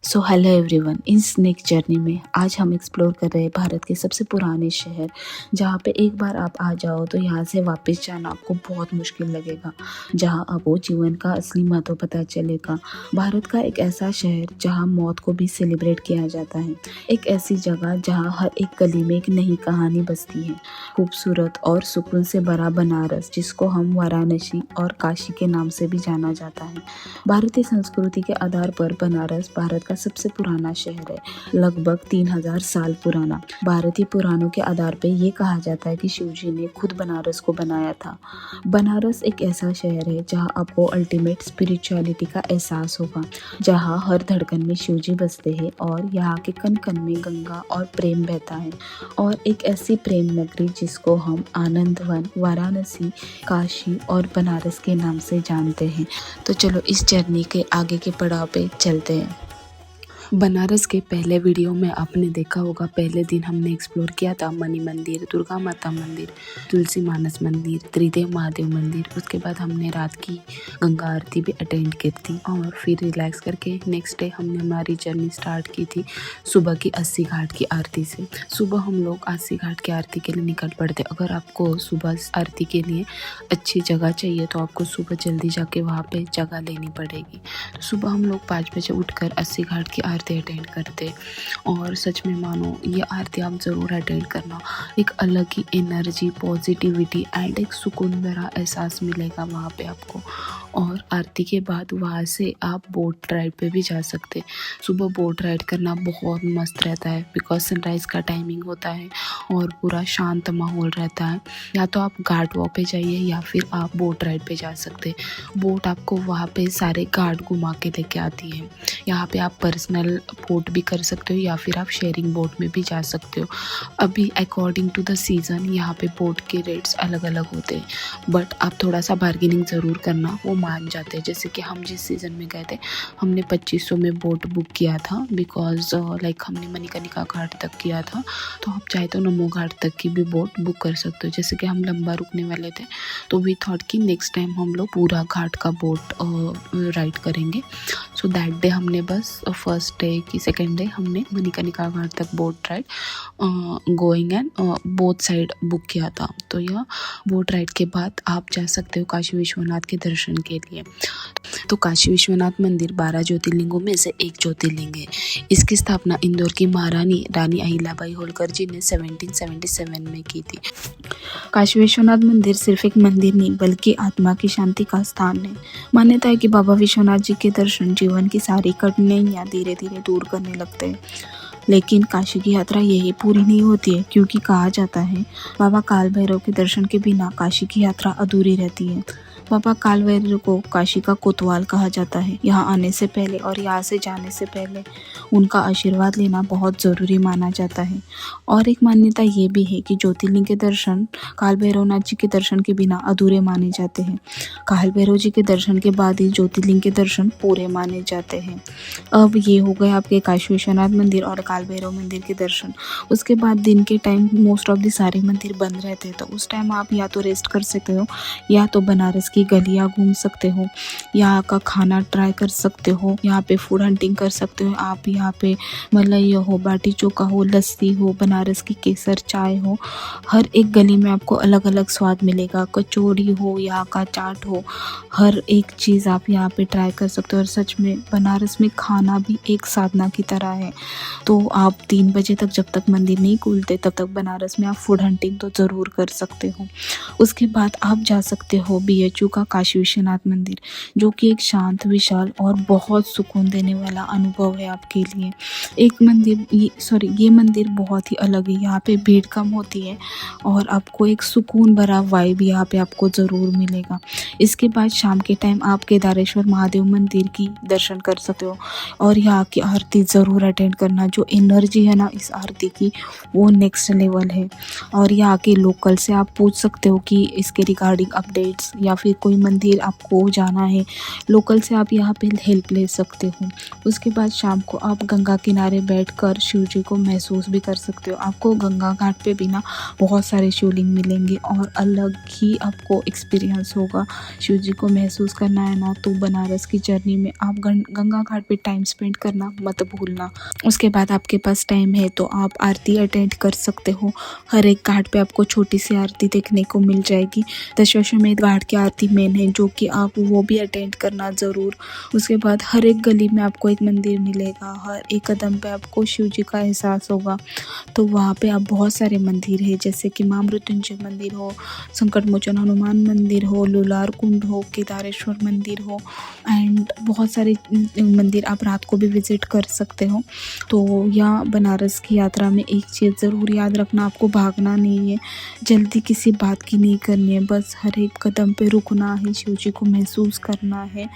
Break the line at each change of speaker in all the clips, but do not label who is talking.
So hello everyone, इस next journey में आज हम एक्सप्लोर कर रहे हैं भारत के सबसे पुराने शहर, जहाँ पे एक बार आप आ जाओ तो यहाँ से वापस जाना आपको बहुत मुश्किल लगेगा, जहाँ आपको जीवन का असली महत्व पता चलेगा। भारत का एक ऐसा शहर जहाँ मौत को भी सेलिब्रेट किया जाता है, एक ऐसी जगह जहाँ हर एक गली में एक नई कहानी बसती है। खूबसूरत और सुकून से भरा बनारस, जिसको हम वाराणसी और काशी के नाम से भी जाना जाता है। भारतीय संस्कृति के आधार पर बनारस भारत का सबसे पुराना शहर है, लगभग 3000 साल पुराना। भारतीय पुराणों के आधार पर यह कहा जाता है कि शिवजी ने खुद बनारस को बनाया था। बनारस एक ऐसा शहर है जहां आपको अल्टीमेट स्पिरिचुअलिटी का एहसास होगा, जहां हर धड़कन में शिवजी बसते हैं और यहाँ के कण कण में गंगा और प्रेम बहता है। और एक ऐसी प्रेम नगरी जिसको हम आनंदवन, वाराणसी, काशी और बनारस के नाम से जानते हैं। तो चलो इस जर्नी के आगे के पड़ाव पे चलते हैं। बनारस के पहले वीडियो में आपने देखा होगा, पहले दिन हमने एक्सप्लोर किया था मणि मंदिर, दुर्गा माता मंदिर, तुलसी मानस मंदिर, त्रिदेव महादेव मंदिर। उसके बाद हमने रात की गंगा आरती भी अटेंड की थी और फिर रिलैक्स करके नेक्स्ट डे हमने हमारी जर्नी स्टार्ट की थी सुबह की अस्सी घाट की आरती से। सुबह हम लोग अस्सी घाट की आरती के लिए निकल पड़ते। अगर आपको सुबह आरती के लिए अच्छी जगह चाहिए तो आपको सुबह जल्दी जाके वहाँ पे जगह लेनी पड़ेगी। सुबह हम लोग 5 बजे उठकर अस्सी घाट की आरती अटेंड करते और सच में मानो ये आरती आप ज़रूर अटेंड करना। एक अलग ही एनर्जी, पॉजिटिविटी एंड एक सुकून भरा एहसास मिलेगा वहाँ पे आपको। और आरती के बाद वहाँ से आप बोट राइड पे भी जा सकते। सुबह बोट राइड करना बहुत मस्त रहता है, बिकॉज सनराइज़ का टाइमिंग होता है और पूरा शांत माहौल रहता है। या तो आप घाट वॉक पे जाइए या फिर आप बोट राइड पे जा सकते। बोट आपको वहाँ पे सारे घाट घुमा के लेके आती है। यहाँ पे आप पर्सनल बोट भी कर सकते हो या फिर आप शेयरिंग बोट में भी जा सकते हो। अभी अकॉर्डिंग टू द सीज़न यहाँ पे बोट के रेट्स अलग अलग होते हैं, बट आप थोड़ा सा बार्गेनिंग ज़रूर करना, वो मान जाते हैं। जैसे कि हम जिस सीज़न में गए थे हमने 2500 में बोट बुक किया था, बिकॉज लाइक हमने मणिकर्णिका घाट तक किया था। तो आप चाहे तो नमो घाट तक की भी बोट बुक कर सकते हो। जैसे कि हम लंबा रुकने वाले थे तो वी थॉट कि नेक्स्ट टाइम हम लोग पूरा घाट का बोट राइड करेंगे। सो दैट डे हमने बस फर्स्ट डे की सेकेंड डे हमने मणिकर्णिका घाट तक boat ride going and both side book किया था। तो यह बोट राइड के बाद आप जा सकते हो काशी विश्वनाथ के दर्शन के लिए। तो काशी विश्वनाथ मंदिर 12 ज्योतिर्लिंगों में से एक ज्योतिर्लिंग है। इसकी स्थापना इंदौर की महारानी रानी अहिल्याबाई होलकर जी ने 1777 में की थी। काशी विश्वनाथ मंदिर सिर्फ एक मंदिर नहीं बल्कि आत्मा की शांति का स्थान है। मान्यता है कि बाबा विश्वनाथ जी के दर्शन जीवन की सारी कठिनाइयां धीरे धीरे दूर करने लगते हैं। लेकिन काशी की यात्रा यही पूरी नहीं होती है, क्योंकि कहा जाता है बाबा काल भैरव के दर्शन के बिना काशी की यात्रा अधूरी रहती है। बाबा काल भैरव को काशी का कोतवाल कहा जाता है। यहाँ आने से पहले और यहाँ से जाने से पहले उनका आशीर्वाद लेना बहुत ज़रूरी माना जाता है। और एक मान्यता ये भी है कि ज्योतिर्लिंग के दर्शन काल भैरवनाथ जी के दर्शन के बिना अधूरे माने जाते हैं। काल भैरव जी के दर्शन के बाद ही ज्योतिर्लिंग के दर्शन पूरे माने जाते हैं। अब ये हो गए आपके काशी विश्वनाथ मंदिर और काल भैरव मंदिर के दर्शन। उसके बाद दिन के टाइम मोस्ट ऑफ द सारे मंदिर बंद रहते हैं, तो उस टाइम आप या तो रेस्ट कर सकते हो या तो बनारस की गलियां घूम सकते हो, यहाँ का खाना ट्राई कर सकते हो, यहाँ पे फूड हंटिंग कर सकते हो। आप यहाँ पे मलाई हो, बाटी चोखा हो, लस्सी हो, बनारस की केसर चाय हो, हर एक गली में आपको अलग अलग स्वाद मिलेगा। कचौड़ी हो, यहाँ का चाट हो, हर एक चीज़ आप यहाँ पे ट्राई कर सकते हो। और सच में बनारस में खाना भी एक साधना की तरह है। तो आप 3 बजे तक, जब तक मंदिर नहीं खुलते तब तक बनारस में आप फूड हंटिंग तो ज़रूर कर सकते हो। उसके बाद आप जा सकते हो BHU का काशी विश्वनाथ मंदिर, जो कि एक शांत, विशाल और बहुत सुकून देने वाला अनुभव है आपके लिए। ये मंदिर बहुत ही अलग है। यहाँ पे भीड़ कम होती है और आपको एक सुकून भरा वाइब यहाँ पे आपको ज़रूर मिलेगा। इसके बाद शाम के टाइम आप केदारेश्वर महादेव मंदिर की दर्शन कर सकते हो और यहाँ की आरती ज़रूर अटेंड करना। जो एनर्जी है ना इस आरती की, वो नेक्स्ट लेवल है। और यहाँ के लोकल से आप पूछ सकते हो कि इसके रिगार्डिंग अपडेट्स या फिर कोई मंदिर आपको जाना है, लोकल से आप यहाँ पे हेल्प ले सकते हो। उसके बाद शाम को आप गंगा किनारे बैठकर शिव जी को महसूस भी कर सकते हो। आपको गंगा घाट पे भी ना बहुत सारे शिवलिंग मिलेंगे और अलग ही आपको एक्सपीरियंस होगा। शिव जी को महसूस करना है ना, तो बनारस की जर्नी में आप गंगा घाट पे टाइम स्पेंड करना मत भूलना। उसके बाद आपके पास टाइम है तो आप आरती अटेंड कर सकते हो। हर एक घाट पे आपको छोटी सी आरती देखने को मिल जाएगी। दशाश्वमेध घाट की आरती मेन है, जो कि आप वो भी अटेंड करना ज़रूर। उसके बाद हर एक गली में आपको एक मंदिर मिलेगा, हर एक कदम पे आपको शिव जी का एहसास होगा। तो वहाँ पे आप बहुत सारे मंदिर है, जैसे कि माँ मृत्युंजय मंदिर हो, संकट मोचन हनुमान मंदिर हो, लोलार कुंड हो, केदारेश्वर मंदिर हो एंड बहुत सारे मंदिर आप रात को भी विजिट कर सकते हो। तो यहाँ बनारस की यात्रा में एक चीज़ ज़रूर याद रखना, आपको भागना नहीं है, जल्दी किसी बात की नहीं करनी है, बस हर एक कदम पे रुकना है, शिव जी को महसूस करना है,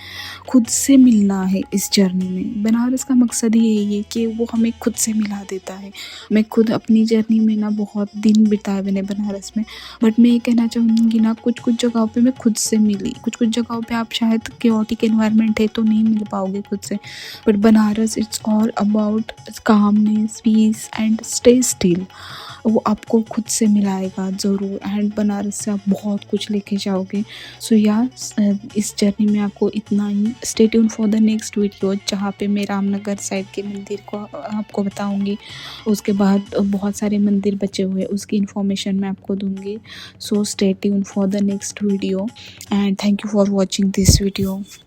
खुद से मिलना है इस जर्नी में। बनारस का मकसद ही यही है कि वो हमें खुद से मिला देता है। मैं खुद अपनी जर्नी में ना बहुत दिन बिताए मैंने बनारस में, बट मैं ये कहना चाहूँगी ना, कुछ कुछ जगहों पे मैं खुद से मिली, कुछ कुछ जगहों पे आप शायद केओटिक एनवायरनमेंट है तो नहीं मिल पाओगे खुद से, but Banaras it's all about calmness, peace and stay still. वो आपको खुद से मिलाएगा ज़रूर एंड बनारस से आप बहुत कुछ लेके जाओगे। सो या इस जर्नी में आपको इतना ही। Stay tuned for the next video, जहाँ पे मैं रामनगर साइड के मंदिर को आपको बताऊंगी। उसके बाद बहुत सारे मंदिर बचे हुए, उसकी इन्फॉर्मेशन मैं आपको दूंगी। So stay tuned for the next video and thank you for watching this video.